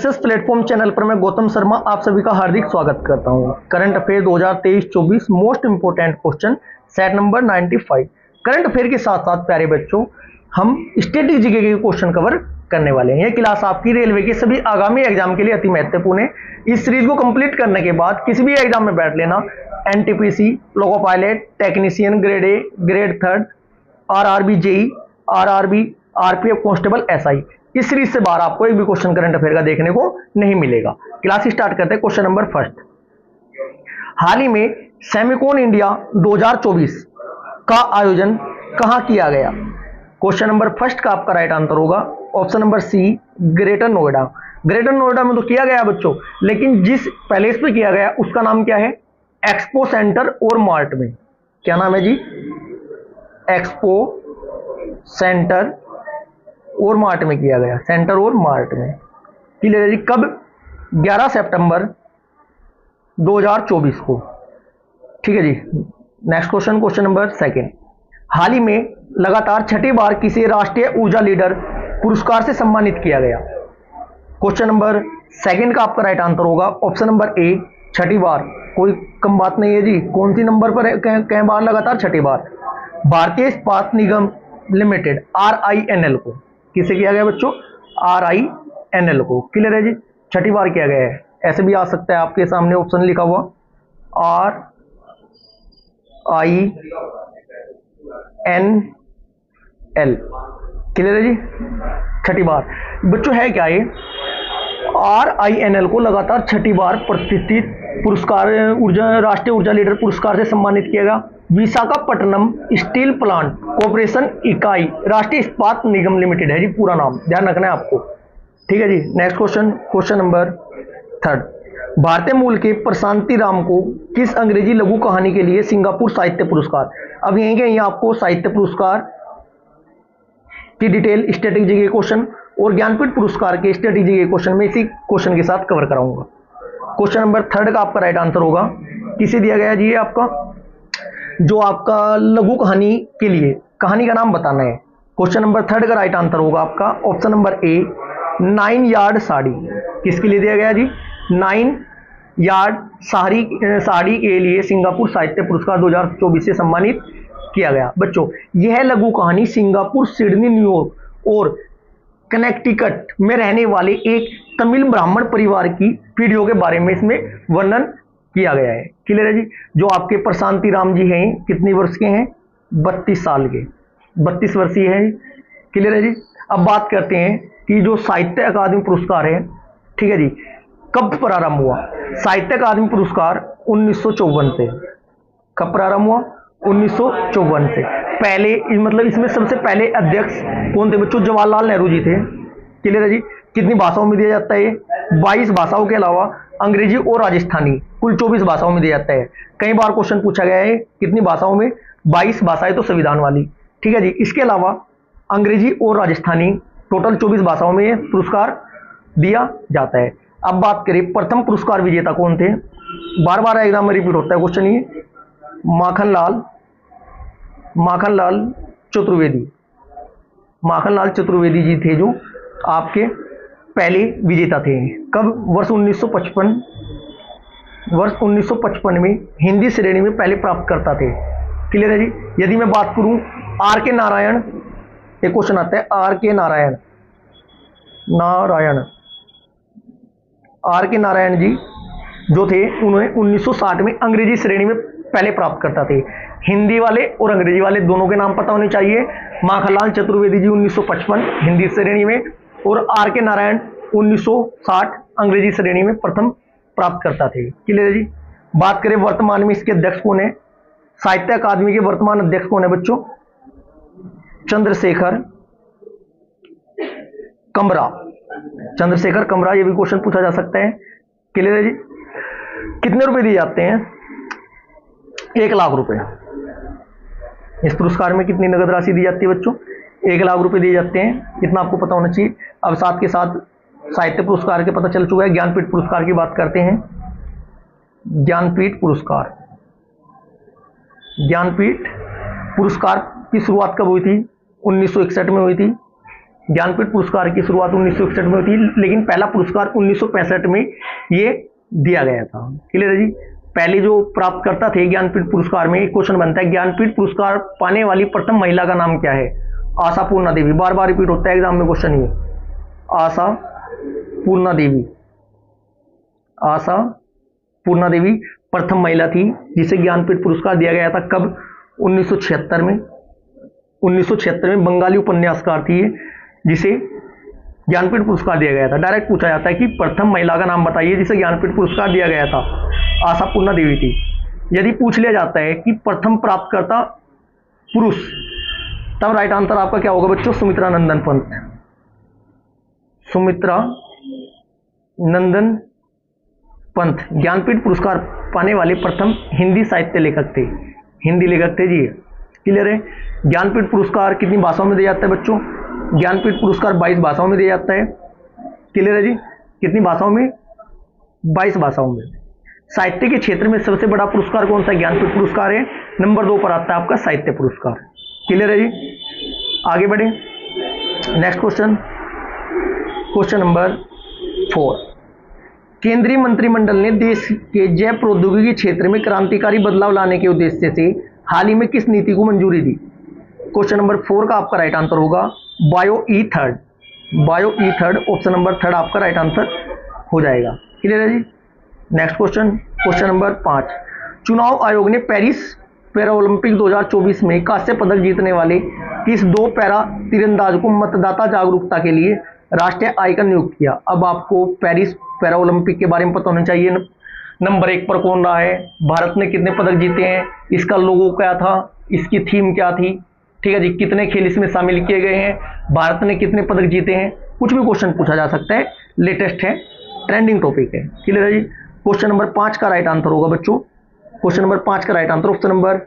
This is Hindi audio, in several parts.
सक्सेस प्लेटफॉर्म चैनल पर मैं गौतम शर्मा आप सभी का हार्दिक स्वागत करता हूं। Current affair 2023-24 most important question set number 95। Current affair के साथ साथ प्यारे बच्चों हम स्टैटिक जीके के क्वेश्चन कवर करने वाले हैं। यह क्लास आपकी रेलवे के सभी आगामी एग्जाम के लिए अति महत्वपूर्ण है। इस सीरीज को कंप्लीट करने के बाद किसी भी एग्जाम में बैठ लेना, NTPC, loco pilot, technician, grade A, grade third, RRB JE, RRB, RPF constable, SI, इस सीरीज से बाहर आपको एक भी क्वेश्चन करंट अफेयर का देखने को नहीं मिलेगा। क्लास स्टार्ट करते हैं। क्वेश्चन नंबर फर्स्ट, हाल ही में सेमिकॉन इंडिया 2024 का आयोजन कहां किया गया? क्वेश्चन नंबर फर्स्ट का आपका राइट आंसर होगा option number C, greater Noida. Greater Noida में तो किया गया बच्चों, लेकिन जिस पैलेस पे किया गया उसका नाम क्या है? एक्सपो सेंटर और मार्ट में। क्या नाम है जी? एक्सपो सेंटर और मार्ट में किया गया। सेंटर और मार्ट में क्लियर है जी। कब? 11 सितंबर 2024 को। ठीक है जी। Next question, question number second, हाल ही में लगातार छठी बार किसी राष्ट्रीय ऊर्जा लीडर पुरस्कार से सम्मानित किया गया? क्वेश्चन नंबर सेकंड का आपका राइट आंसर होगा ऑप्शन नंबर ए, छठी बार। कोई कम बात नहीं है जी। कौन सी नंबर पर कई बार लगातार? छठी बार। भारतीय इस्पात निगम लिमिटेड RINL को किसे किया गया बच्चों? RINL को। क्लियर है जी। छठी बार किया गया है। ऐसे भी आ सकता है आपके सामने ऑप्शन लिखा हुआ RINL। क्लियर है जी। छठी बार बच्चों है क्या ये? RINL को लगातार छठी बार प्रतिष्ठित पुरस्कार राष्ट्रीय ऊर्जा लीडर पुरस्कार से सम्मानित किया गया। विशाखापट्टनम स्टील प्लांट कॉर्पोरेशन इकाई राष्ट्रीय इस्पात निगम लिमिटेड है जी पूरा नाम, ध्यान रखना है आपको। ठीक है जी। Next question, question number third, भारतीय मूल के प्रशांति राम को किस अंग्रेजी लघु कहानी के लिए सिंगापुर साहित्य पुरस्कार? अब यहीं के यहीं आपको साहित्य पुरस्कार की डिटेल स्टैटिक जीके क्वेश्चन और ज्ञानपीठ पुरस्कार के स्टैटिक जीके क्वेश्चन में इसी क्वेश्चन के साथ कवर कराऊंगा। क्वेश्चन नंबर थर्ड का आपका राइट आंसर होगा, किसे दिया गया जी? ये आपका जो आपका लघु कहानी के लिए कहानी का नाम बताना है। क्वेश्चन नंबर थर्ड का राइट आंसर होगा आपका option number A, 9 yard sari. किसके लिए दिया गया जी? 9 यार्ड साड़ी के लिए सिंगापुर साहित्य पुरस्कार 2024 से सम्मानित किया गया। बच्चों यह लघु कहानी सिंगापुर, सिडनी, न्यूयॉर्क और कनेक्टिकट में रहने वाले एक तमिल ब्राह्मण परिवार की पीढ़ियों के बारे में इसमें वर्णन किया गया है। क्लियर है जी। जो आपके प्रशांति राम जी हैं कितनी वर्ष के हैं? 32 साल के, 32 वर्षीय हैं। क्लियर है जी। अब बात करते हैं कि जो साहित्य अकादमी पुरस्कार है, ठीक है जी, कब प्रारंभ हुआ? साहित्य अकादमी पुरस्कार 1954 से। कब प्रारंभ हुआ? 1954 से। पहले मतलब इसमें सबसे पहले अध्यक्ष कौन थे बच्चों? जवाहरलाल नेहरू जी थे। क्लियर है जी। कितनी भाषाओं में दिया जाता है ये? 22 भाषाओं के अलावा अंग्रेजी और राजस्थानी कुल 24 भाषाओं में दिया जाता है। कई बार क्वेश्चन पूछा गया है कितनी भाषाओं में? 22 भाषाएं तो संविधान वाली। ठीक है जी। इसके अलावा अंग्रेजी और राजस्थानी टोटल 24 भाषाओं में ये पुरस्कार दिया जाता है। अब बात करें प्रथम पुरस्कार विजेता कौन थे? बार बार एग्जाम में रिपीट होता है क्वेश्चन ये। माखनलाल चतुर्वेदी। माखनलाल चतुर्वेदी जी थे जो आपके पहले विजेता थे। कब? वर्ष 1955 में हिंदी श्रेणी में पहले प्राप्त करता थे। क्लियर है जी। यदि मैं बात करूं RK नारायण, एक क्वेश्चन आता है RK नारायण जी जो थे उन्होंने 1960 में अंग्रेजी श्रेणी में पहले प्राप्त करता थे। हिंदी वाले और अंग्रेजी वाले दोनों के नाम पता होने चाहिए। माखनलाल चतुर्वेदी जी 1955 हिंदी श्रेणी में और RK नारायण 1960 अंग्रेजी श्रेणी में प्रथम प्राप्त करता थे। क्लियर है जी। बात करें वर्तमान में इसके अध्यक्ष कौन है? साहित्य अकादमी के वर्तमान अध्यक्ष कौन है बच्चों? चंद्रशेखर कमरा। ये भी क्वेश्चन पूछा जा सकता है। क्लियर है जी। कितने रुपए दिए जाते हैं? 1 लाख रुपए। इस पुरस्कार में कितनी नगद राशि दी जाती है बच्चों? 1 लाख रुपए दिए जाते हैं। इतना आपको पता होना चाहिए। अब साथ के साथ साहित्य पुरस्कार के पता चल चुका है। ज्ञानपीठ पुरस्कार की बात करते हैं। ज्ञानपीठ पुरस्कार की शुरुआत कब हुई थी? 1961 में हुई थी। ज्ञानपीठ पुरस्कार की शुरुआत 1961 में हुई थी, लेकिन पहला पुरस्कार 1965 में ये दिया गया था। क्लियर है जी। पहले जो प्राप्तकर्ता थे ज्ञानपीठ पुरस्कार में, एक क्वेश्चन बनता है ज्ञानपीठ पुरस्कार पाने वाली प्रथम महिला का नाम क्या है? आशा पूर्णा देवी। बार बार रिपीट होता है एग्जाम में क्वेश्चन ये, आशा पूर्णा देवी। आशा पूर्णा देवी प्रथम महिला थी जिसे ज्ञानपीठ पुरस्कार दिया गया था। कब? 1976 में। 1976 में बंगाली उपन्यासकार थी जिसे ज्ञानपीठ पुरस्कार दिया गया था। डायरेक्ट पूछा जाता है कि प्रथम महिला का नाम बताइए जिसे ज्ञानपीठ पुरस्कार दिया गया था। आशा पूर्णा देवी थी। यदि पूछ लिया जाता है कि प्रथम प्राप्तकर्ता पुरुष, तब राइट आंसर आपका क्या होगा बच्चों? सुमित्रा नंदन पंत। सुमित्रा नंदन पंत ज्ञानपीठ पुरस्कार पाने वाले प्रथम हिंदी साहित्य लेखक थे। हिंदी लेखक थे जी। क्लियर है। ज्ञानपीठ पुरस्कार कितनी भाषाओं में दिया जाता है बच्चों? ज्ञानपीठ पुरस्कार 22 भाषाओं में दिया जाता है। क्लियर है जी। कितनी भाषाओं में? 22 भाषाओं में। साहित्य के क्षेत्र में सबसे बड़ा पुरस्कार कौन सा? ज्ञानपीठ पुरस्कार है। नंबर 2 पर आता है आपका साहित्य पुरस्कार। क्लियर है जी। आगे बढ़े। Next question, question number 4। केंद्रीय मंत्रिमंडल ने देश के जैव प्रौद्योगिकी क्षेत्र में क्रांतिकारी बदलाव लाने के उद्देश्य से हाल ही में किस नीति को मंजूरी दी? क्वेश्चन नंबर 4 का आपका राइट आंसर होगा बायो ईथर्ड। बायो ईथर्ड ऑप्शन नंबर 3 आपका राइट आंसर हो जाएगा। क्लियर है जी। Next question, question number 5। चुनाव आयोग ने पेरिस पैरा ओलंपिक 2024 में कांस्य पदक जीतने वाले किस 2 पैरा तीरंदाज को मतदाता जागरूकता के लिए राष्ट्रीय आइकन नियुक्त किया? अब आपको पेरिस पैरा ओलंपिक के बारे में पता होना चाहिए। नंबर 1 पर कौन रहा है, भारत ने कितने पदक जीते हैं, इसका लोगो क्या था, इसकी थीम क्या थी, ठीक है जी, कितने खेल इसमें शामिल किए गए हैं, भारत ने कितने पदक जीते हैं, कुछ भी क्वेश्चन पूछा जा सकता है। लेटेस्ट है, ट्रेंडिंग टॉपिक है। क्लियर है जी। क्वेश्चन नंबर 5 का राइट आंसर होगा बच्चों, क्वेश्चन नंबर 5 का right answer option number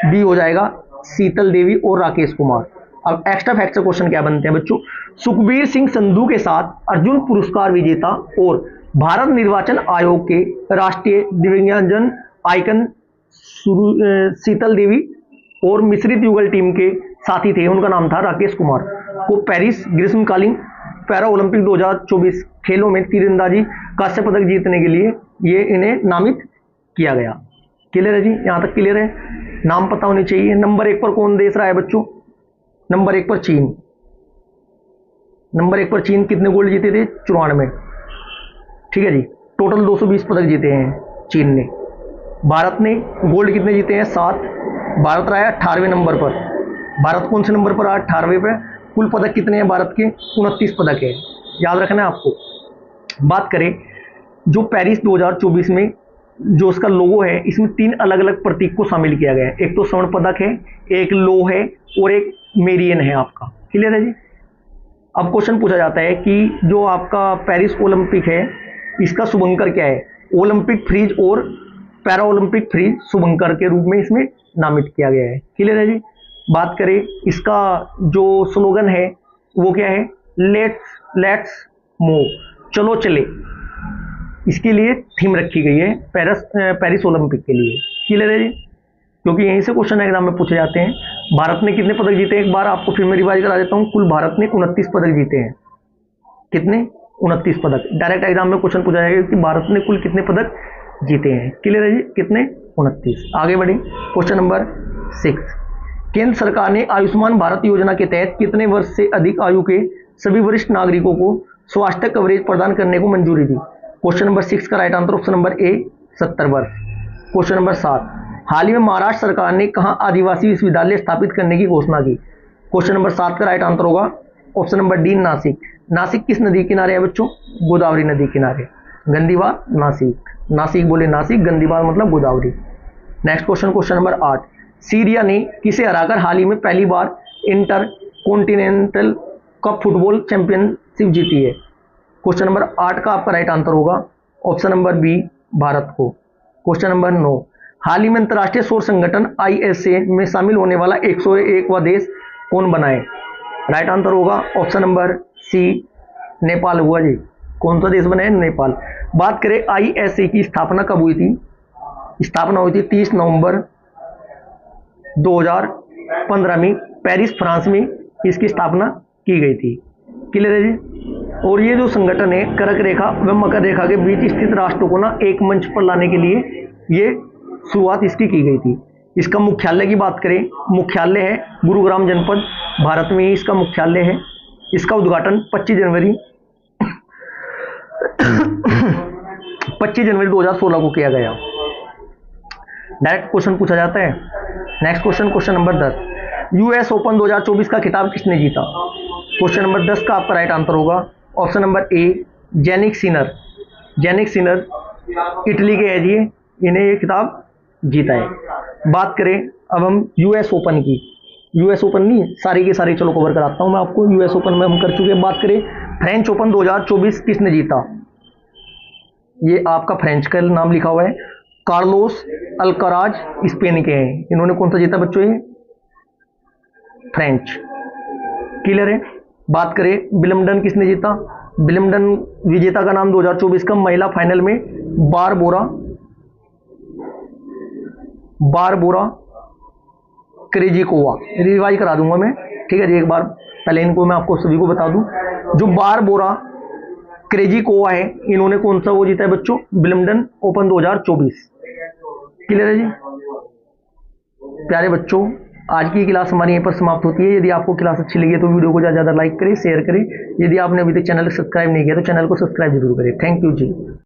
B हो जाएगा, शीतल देवी और राकेश कुमार। अब एक्स्ट्रा फैक्ट से क्वेश्चन क्या बनते हैं बच्चों? सुखबीर सिंह संधू के साथ अर्जुन पुरस्कार विजेता और भारत निर्वाचन आयोग के राष्ट्रीय दिव्यांगजन आइकन शीतल देवी और मिश्रित युगल टीम के साथी थे, उनका नाम था राकेश कुमार, को पेरिस ग्रीष्मकालीन पैरा ओलंपिक 2024 खेलों में तीरंदाजी कांस्य पदक जीतने के लिए ये इन्हें नामित किया गया। क्लियर है जी, यहाँ तक क्लियर है। नाम पता होनी चाहिए। नंबर 1 पर कौन देश रहा है बच्चों? नंबर 1 पर चीन। नंबर 1 पर चीन कितने गोल्ड जीते थे? 94। ठीक है जी। टोटल 220 पदक जीते हैं चीन ने। भारत ने गोल्ड कितने जीते हैं? 7। भारत रहा है 18वें नंबर पर। भारत कौन से नंबर पर रहा? 18वें पे। कुल पदक कितने हैं भारत के? 29 पदक है, याद रखना है आपको। बात करें जो पेरिस 2024 में जो उसका लोगो है, इसमें 3 अलग अलग प्रतीक को शामिल किया गया है। एक तो स्वर्ण पदक है, एक लो है और एक मेरियन है आपका। क्लियर है जी। अब क्वेश्चन पूछा जाता है कि जो आपका पेरिस ओलंपिक है इसका शुभंकर क्या है? ओलंपिक फ्रीज और पैरा ओलंपिक फ्रीज शुभंकर के रूप में इसमें नामित किया गया है। क्लियर है जी। बात करें इसका जो स्लोगन है वो क्या है? लेट्स मूव, चलो चले, इसके लिए थीम रखी गई है पेरिस ओलंपिक के लिए। क्लियर है जी। क्योंकि यहीं से क्वेश्चन एग्जाम में पूछे जाते हैं। भारत ने कितने पदक जीते हैं? एक बार आपको फिर मैं रिवाइज करा देता हूं। कुल भारत ने 29 पदक जीते हैं। कितने? 29 पदक। डायरेक्ट एग्जाम में क्वेश्चन पूछा जाएगा कि भारत ने कुल कितने पदक जीते हैं। क्लियर है जी। कितने? 29। आगे बढ़े। Question number 6। केंद्र सरकार ने आयुष्मान भारत योजना के तहत कितने वर्ष से अधिक आयु के सभी वरिष्ठ नागरिकों को स्वास्थ्य कवरेज प्रदान करने को मंजूरी दी? क्वेश्चन नंबर 6 का right answer option number A 70 वर्ष। Question number 7। हाल ही में महाराष्ट्र सरकार ने कहां आदिवासी विश्वविद्यालय स्थापित करने की घोषणा की? क्वेश्चन नंबर 7 का राइट आंसर होगा option number D Nashik. Nashik किस नदी किनारे है बच्चों? गोदावरी नदी किनारे। गंदीबाग नासिक, नासिक बोले नासिक, गंदीबाग मतलब Godavari. Next question, question number 8। Syria ने किसे हराकर हाल ही में पहली बार intercontinental cup football championship जीती है? क्वेश्चन नंबर 8 का आपका राइट आंसर होगा ऑप्शन नंबर बी भारत को। Question number 9। हाल ही में अंतर्राष्ट्रीय सौर संगठन ISA में शामिल होने वाला 101वां देश कौन बना है? राइट आंसर होगा ऑप्शन नंबर सी नेपाल हुआ जी। कौन सा देश बना है? नेपाल। बात करें ISA की स्थापना कब हुई थी? स्थापना हुई थी 30 नवंबर 2015 में पेरिस फ्रांस में इसकी स्थापना की गई थी। क्लियर है जी। और ये जो संगठन है कर्क रेखा व मकर रेखा के बीच स्थित राष्ट्रों को ना एक मंच पर लाने के लिए ये शुरुआत इसकी की गई थी। इसका मुख्यालय की बात करें, मुख्यालय है गुरुग्राम जनपद, भारत में ही इसका मुख्यालय है। इसका उद्घाटन 25 जनवरी 2016 को किया गया। डायरेक्ट क्वेश्चन पूछा जाता है। Next question, question number 10, US open 2024 का खिताब किसने जीता? क्वेश्चन नंबर 10 का आपका राइट आंसर होगा option number A, Jannik Sinner. Jannik Sinner Italy के है जी, इन्हें ये खिताब जीता है। बात करें अब हम यूएस ओपन की, यूएस ओपन नहीं सारी की सारी, चलो कवर कराता हूं मैं आपको। यूएस ओपन में हम कर चुके हैं। बात करें फ्रेंच ओपन 2024 किसने जीता? ये आपका फ्रेंच का नाम लिखा हुआ है, कार्लोस अल्काराज स्पेन के हैं। इन्होंने कौन सा जीता बच्चों? ये फ्रेंच। क्लियर है। बात करें विलियम्डन किसने जीता? विलियम्डन विजेता का नाम 2024 का महिला फाइनल में बारबोरा क्रेजिकोवा। रिवाइज करा दूंगा मैं, ठीक है जी। एक बार पहले इनको मैं आपको सभी को बता दूं, जो बारबोरा क्रेजिकोवा है, इन्होंने कौन सा वो जीता है बच्चों? विलियम्डन ओपन 2024। क्लियर है जी। प्यारे बच्चों, आज की क्लास हमारी यहीं पर समाप्त होती है। यदि आपको क्लास अच्छी लगी तो वीडियो को ज़्यादा से ज़्यादा लाइक करें, शेयर करें। यदि आपने अभी तक चैनल सब्सक्राइब नहीं किया तो चैनल को सब्सक्राइब जरूर करें। Thank you ji.